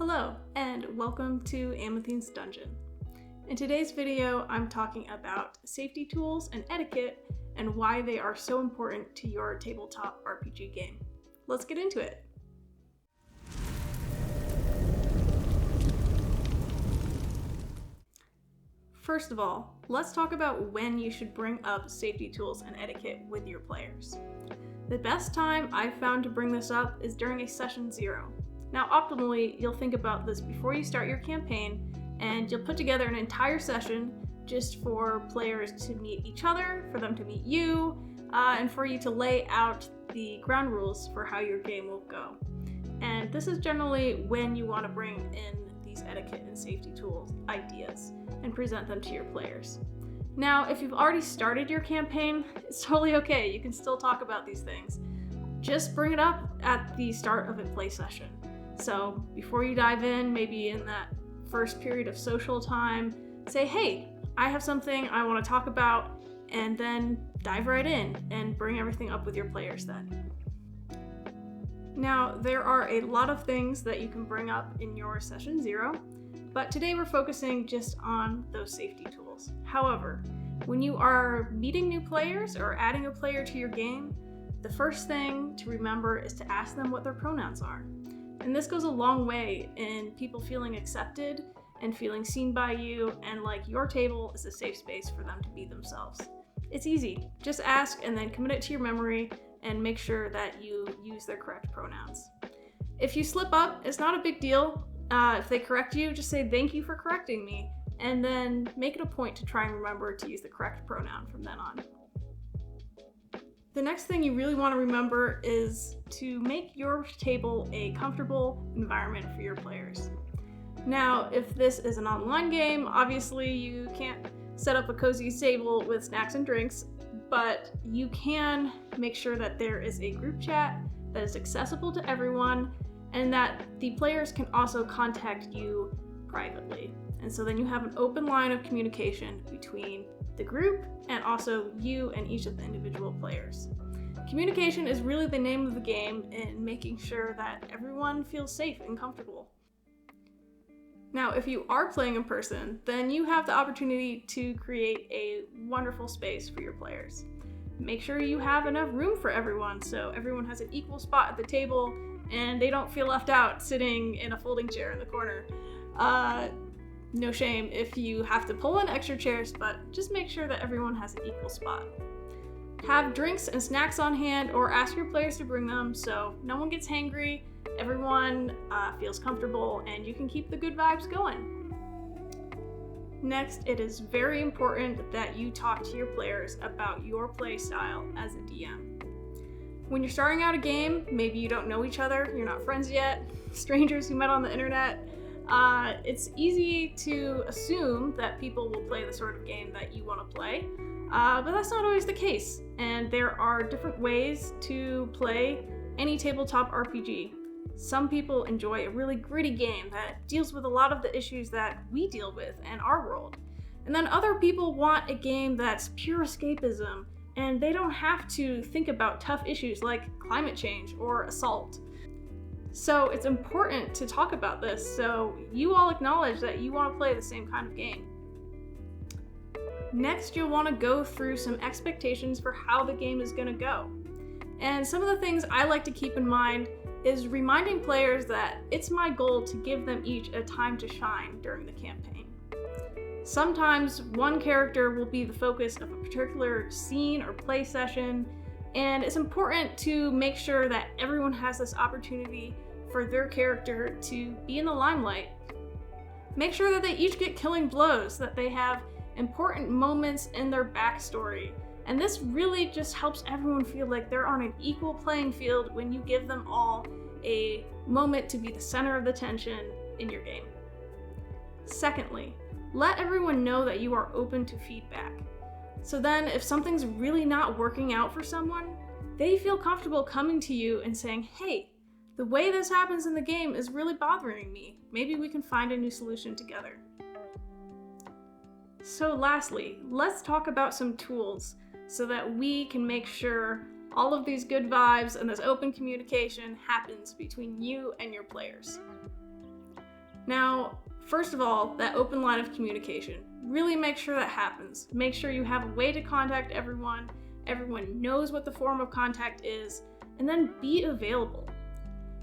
Hello, and welcome to Amethyne's Dungeon. In today's video, I'm talking about safety tools and etiquette and why they are so important to your tabletop RPG game. Let's get into it. First of all, let's talk about when you should bring up safety tools and etiquette with your players. The best time I've found to bring this up is during a session 0. Now, optimally, you'll think about this before you start your campaign, and you'll put together an entire session just for players to meet each other, for them to meet you, and for you to lay out the ground rules for how your game will go. And this is generally when you want to bring in these etiquette and safety tools ideas and present them to your players. Now, if you've already started your campaign, it's totally okay. You can still talk about these things. Just bring it up at the start of a play session. So before you dive in, maybe in that first period of social time, say, hey, I have something I want to talk about, and then dive right in and bring everything up with your players then. Now, there are a lot of things that you can bring up in your session 0, but today we're focusing just on those safety tools. However, when you are meeting new players or adding a player to your game, the first thing to remember is to ask them what their pronouns are. And this goes a long way in people feeling accepted and feeling seen by you, and like your table is a safe space for them to be themselves. It's easy. Just ask and then commit it to your memory and make sure that you use their correct pronouns. If you slip up, it's not a big deal. If they correct you, just say thank you for correcting me, and then make it a point to try and remember to use the correct pronoun from then on. The next thing you really want to remember is to make your table a comfortable environment for your players. Now, if this is an online game, obviously you can't set up a cozy table with snacks and drinks, but you can make sure that there is a group chat that is accessible to everyone and that the players can also contact you privately. And so then you have an open line of communication between the group and also you and each of the individual players. Communication is really the name of the game in making sure that everyone feels safe and comfortable. Now, if you are playing in person, then you have the opportunity to create a wonderful space for your players. Make sure you have enough room for everyone so everyone has an equal spot at the table and they don't feel left out sitting in a folding chair in the corner. No shame if you have to pull in extra chairs, but just make sure that everyone has an equal spot. Have drinks and snacks on hand or ask your players to bring them so no one gets hangry, everyone feels comfortable, and you can keep the good vibes going. Next, it is very important that you talk to your players about your play style as a DM. When you're starting out a game, maybe you don't know each other, you're not friends yet, strangers who met on the internet, it's easy to assume that people will play the sort of game that you want to play, but that's not always the case, and there are different ways to play any tabletop RPG. Some people enjoy a really gritty game that deals with a lot of the issues that we deal with in our world, and then other people want a game that's pure escapism, and they don't have to think about tough issues like climate change or assault. So it's important to talk about this so you all acknowledge that you want to play the same kind of game. Next, you'll want to go through some expectations for how the game is going to go. And some of the things I like to keep in mind is reminding players that it's my goal to give them each a time to shine during the campaign. Sometimes one character will be the focus of a particular scene or play session, and it's important to make sure that everyone has this opportunity for their character to be in the limelight. Make sure that they each get killing blows, that they have important moments in their backstory. And this really just helps everyone feel like they're on an equal playing field when you give them all a moment to be the center of the tension in your game. Secondly, let everyone know that you are open to feedback. So then if something's really not working out for someone, they feel comfortable coming to you and saying, hey, the way this happens in the game is really bothering me. Maybe we can find a new solution together. So lastly, let's talk about some tools so that we can make sure all of these good vibes and this open communication happens between you and your players. Now, first of all, that open line of communication. Really make sure that happens. Make sure you have a way to contact everyone knows what the form of contact is, and then be available.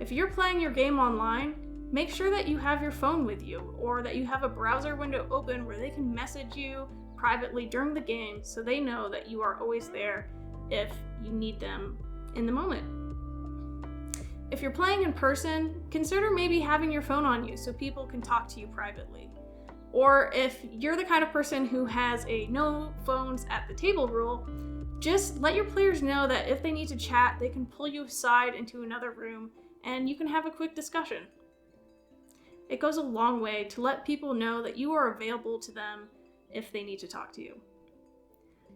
If you're playing your game online, make sure that you have your phone with you, or that you have a browser window open where they can message you privately during the game so they know that you are always there if you need them in the moment. If you're playing in person, consider maybe having your phone on you so people can talk to you privately. Or if you're the kind of person who has a no phones at the table rule, just let your players know that if they need to chat, they can pull you aside into another room and you can have a quick discussion. It goes a long way to let people know that you are available to them if they need to talk to you.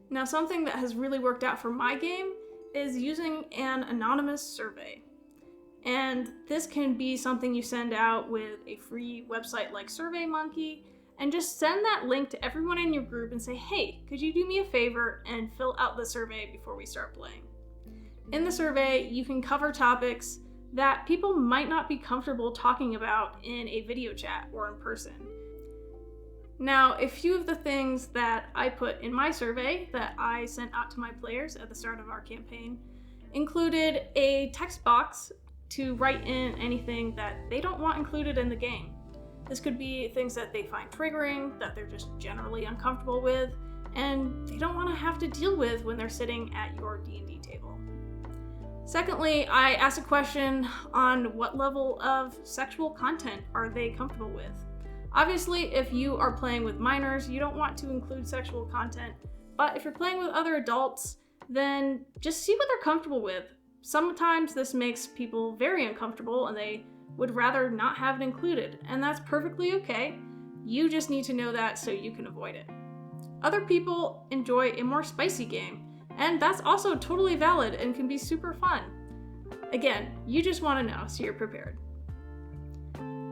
Now, something that has really worked out for my game is using an anonymous survey. And this can be something you send out with a free website like SurveyMonkey, and just send that link to everyone in your group and say, hey, could you do me a favor and fill out the survey before we start playing? In the survey, you can cover topics that people might not be comfortable talking about in a video chat or in person. Now, a few of the things that I put in my survey that I sent out to my players at the start of our campaign included a text box to write in anything that they don't want included in the game. This could be things that they find triggering, that they're just generally uncomfortable with, and they don't want to have to deal with when they're sitting at your D&D table. Secondly, I asked a question on what level of sexual content are they comfortable with. Obviously, if you are playing with minors, you don't want to include sexual content, but if you're playing with other adults, then just see what they're comfortable with. Sometimes this makes people very uncomfortable and they would rather not have it included, and that's perfectly okay. You just need to know that so you can avoid it. Other people enjoy a more spicy game, and that's also totally valid and can be super fun. Again, you just want to know so you're prepared.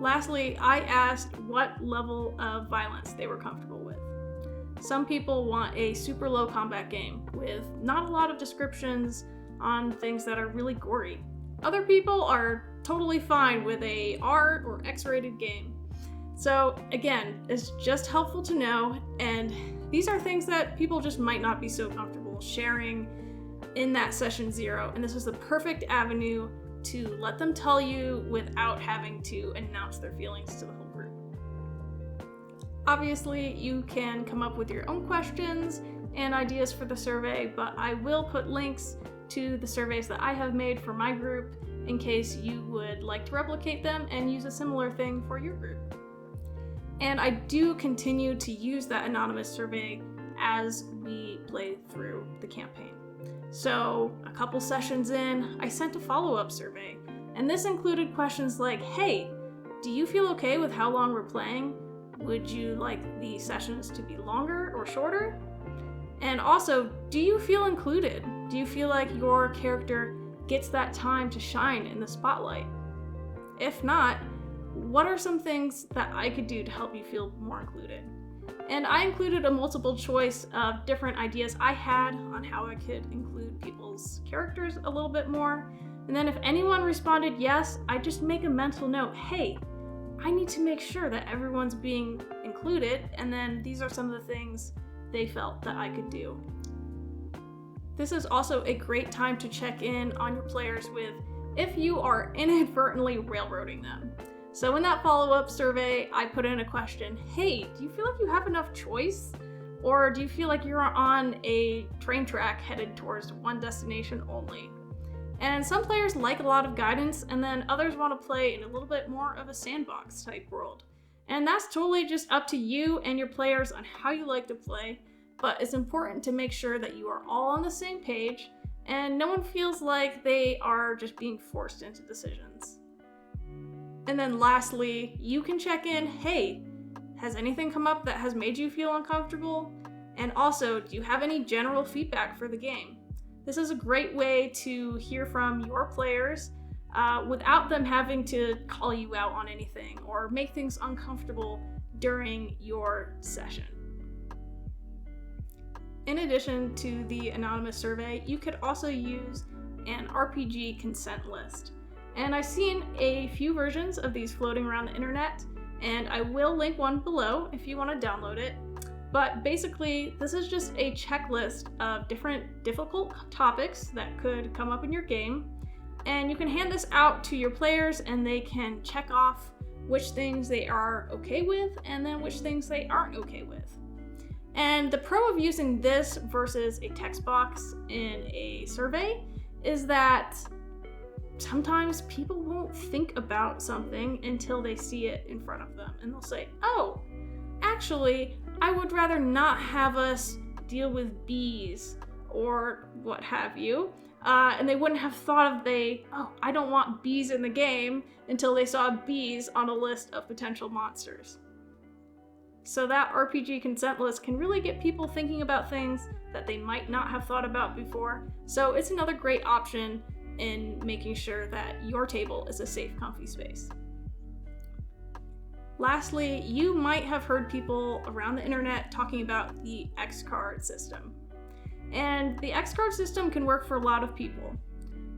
Lastly, I asked what level of violence they were comfortable with. Some people want a super low combat game with not a lot of descriptions on things that are really gory. Other people are totally fine with a R or X-rated game. So again, it's just helpful to know, and these are things that people just might not be so comfortable sharing in that session 0, and this is the perfect avenue to let them tell you without having to announce their feelings to the whole group. Obviously, you can come up with your own questions and ideas for the survey, but I will put links to the surveys that I have made for my group in case you would like to replicate them and use a similar thing for your group. And I do continue to use that anonymous survey as we play through the campaign. So a couple sessions in, I sent a follow-up survey, and this included questions like, hey, do you feel okay with how long we're playing? Would you like the sessions to be longer or shorter? And also, do you feel included? Do you feel like your character gets that time to shine in the spotlight? If not, what are some things that I could do to help you feel more included? And I included a multiple choice of different ideas I had on how I could include people's characters a little bit more. And then if anyone responded yes, I just make a mental note, hey, I need to make sure that everyone's being included, and then these are some of the things they felt that I could do. This is also a great time to check in on your players with if you are inadvertently railroading them. So in that follow-up survey, I put in a question, hey, do you feel like you have enough choice? Or do you feel like you're on a train track headed towards one destination only? And some players like a lot of guidance, and then others want to play in a little bit more of a sandbox type world. And that's totally just up to you and your players on how you like to play, but it's important to make sure that you are all on the same page and no one feels like they are just being forced into decisions. And then lastly, you can check in, hey, has anything come up that has made you feel uncomfortable? And also, do you have any general feedback for the game? This is a great way to hear from your players without them having to call you out on anything or make things uncomfortable during your session. In addition to the anonymous survey, you could also use an RPG consent list. And I've seen a few versions of these floating around the internet, and I will link one below if you want to download it. But basically, this is just a checklist of different difficult topics that could come up in your game, and you can hand this out to your players and they can check off which things they are okay with and then which things they aren't okay with. And the pro of using this versus a text box in a survey is that sometimes people won't think about something until they see it in front of them, and they'll say, oh, actually, I would rather not have us deal with bees or what have you. And they wouldn't have thought of I don't want bees in the game until they saw bees on a list of potential monsters. So that RPG consent list can really get people thinking about things that they might not have thought about before. So it's another great option in making sure that your table is a safe, comfy space. Lastly, you might have heard people around the internet talking about the X card system. And the X card system can work for a lot of people.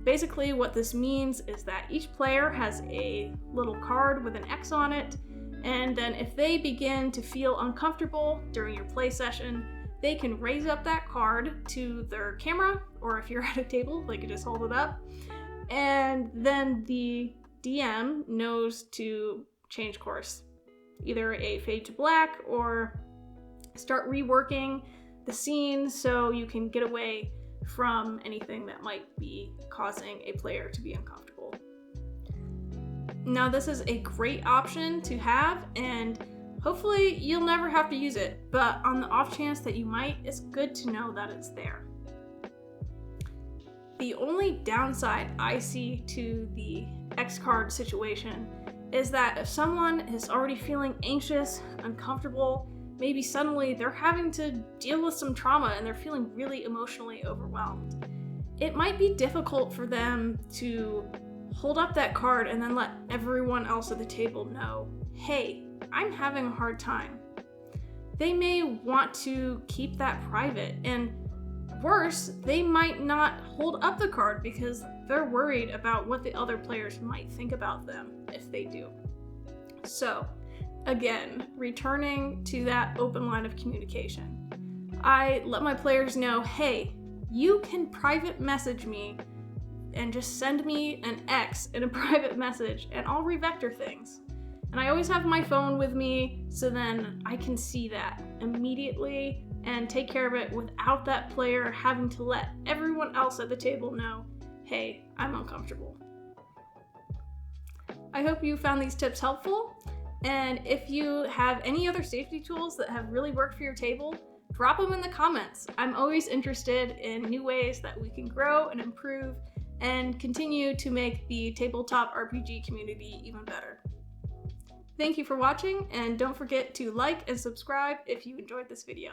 Basically, what this means is that each player has a little card with an X on it, and then if they begin to feel uncomfortable during your play session, they can raise up that card to their camera, or if you're at a table, they can just hold it up, and then the DM knows to change course. Either a fade to black or start reworking the scene so you can get away from anything that might be causing a player to be uncomfortable. Now, this is a great option to have, and hopefully you'll never have to use it, but on the off chance that you might, it's good to know that it's there. The only downside I see to the X card situation is that if someone is already feeling anxious, uncomfortable, maybe suddenly they're having to deal with some trauma and they're feeling really emotionally overwhelmed, it might be difficult for them to hold up that card and then let everyone else at the table know, hey, I'm having a hard time. They may want to keep that private, and worse, they might not hold up the card because they're worried about what the other players might think about them if they do. So, again, returning to that open line of communication, I let my players know, hey, you can private message me and just send me an X in a private message and I'll revector things. And I always have my phone with me so then I can see that immediately and take care of it without that player having to let everyone else at the table know, hey, I'm uncomfortable. I hope you found these tips helpful, and if you have any other safety tools that have really worked for your table, drop them in the comments. I'm always interested in new ways that we can grow and improve and continue to make the tabletop RPG community even better. Thank you for watching, and don't forget to like and subscribe if you enjoyed this video.